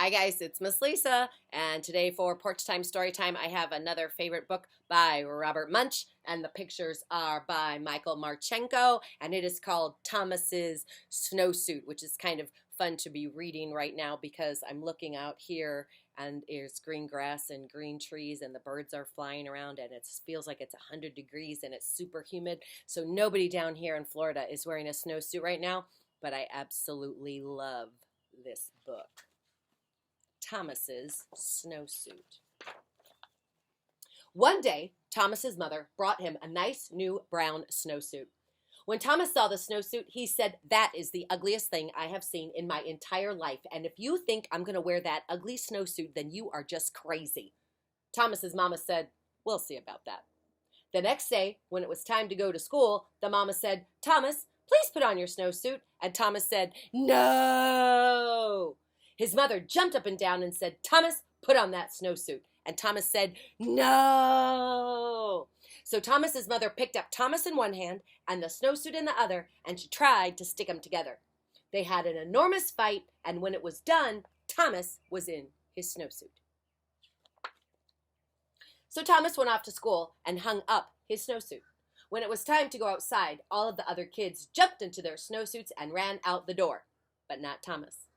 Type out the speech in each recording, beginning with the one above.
Hi guys, it's Miss Lisa, and today for Porch Time Story Time, I have another favorite book by Robert Munsch, and the pictures are by Michael Marchenko, and it is called Thomas's Snowsuit, which is kind of fun to be reading right now because I'm looking out here and there's green grass and green trees and the birds are flying around and it feels like it's 100 degrees and it's super humid. So nobody down here in Florida is wearing a snowsuit right now, but I absolutely love this book. Thomas's Snowsuit. One day, Thomas's mother brought him a nice new brown snowsuit. When Thomas saw the snowsuit, he said, "That is the ugliest thing I have seen in my entire life, and if you think I'm going to wear that ugly snowsuit, then you are just crazy." Thomas's mama said, "We'll see about that." The next day, when it was time to go to school, the mama said, "Thomas, please put on your snowsuit," and Thomas said, "No." His mother jumped up and down and said, "Thomas, put on that snowsuit." And Thomas said, "No." So Thomas's mother picked up Thomas in one hand and the snowsuit in the other, and she tried to stick them together. They had an enormous fight, and when it was done, Thomas was in his snowsuit. So Thomas went off to school and hung up his snowsuit. When it was time to go outside, all of the other kids jumped into their snowsuits and ran out the door, but not Thomas.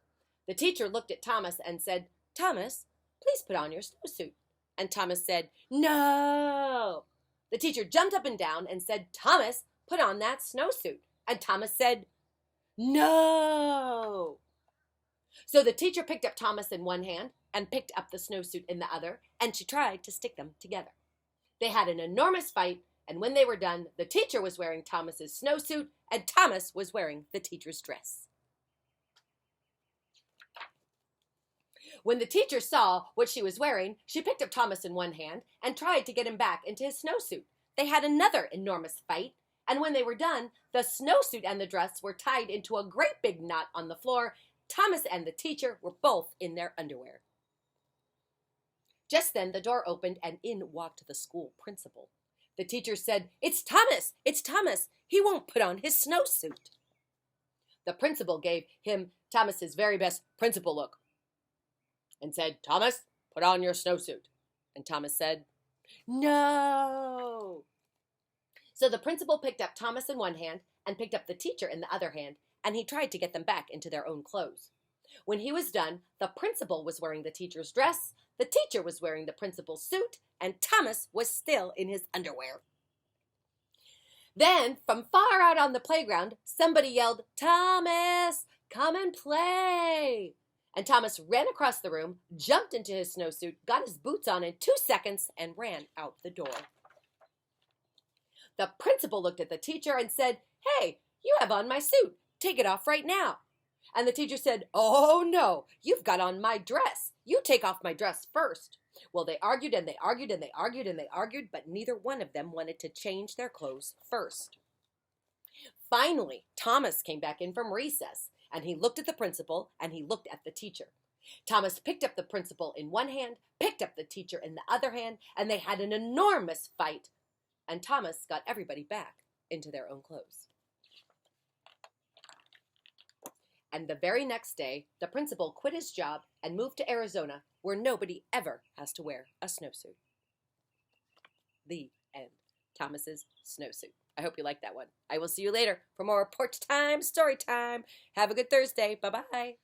The teacher looked at Thomas and said, "Thomas, please put on your snowsuit." And Thomas said, "No." The teacher jumped up and down and said, "Thomas, put on that snowsuit." And Thomas said, "No." So the teacher picked up Thomas in one hand and picked up the snowsuit in the other, and she tried to stick them together. They had an enormous fight, and when they were done, the teacher was wearing Thomas's snowsuit, and Thomas was wearing the teacher's dress. When the teacher saw what she was wearing, she picked up Thomas in one hand and tried to get him back into his snowsuit. They had another enormous fight, and when they were done, the snowsuit and the dress were tied into a great big knot on the floor. Thomas and the teacher were both in their underwear. Just then the door opened and in walked the school principal. The teacher said, "It's Thomas! It's Thomas! He won't put on his snowsuit." The principal gave him Thomas's very best principal look and said, "Thomas, put on your snowsuit." And Thomas said, "No." So the principal picked up Thomas in one hand and picked up the teacher in the other hand, and he tried to get them back into their own clothes. When he was done, the principal was wearing the teacher's dress, the teacher was wearing the principal's suit, and Thomas was still in his underwear. Then, from far out on the playground, somebody yelled, "Thomas, come and play." And Thomas ran across the room, jumped into his snowsuit, got his boots on in 2 seconds, and ran out the door. The principal looked at the teacher and said, "Hey, you have on my suit. Take it off right now." And the teacher said, "Oh, no, you've got on my dress. You take off my dress first." Well, they argued and they argued and they argued and they argued, but neither one of them wanted to change their clothes first. Finally, Thomas came back in from recess, and he looked at the principal and he looked at the teacher. Thomas picked up the principal in one hand, picked up the teacher in the other hand, and they had an enormous fight. And Thomas got everybody back into their own clothes. And the very next day, the principal quit his job and moved to Arizona, where nobody ever has to wear a snowsuit. The end. Thomas's Snowsuit. I hope you like that one. I will see you later for more Porch Time Story Time. Have a good Thursday. Bye-bye.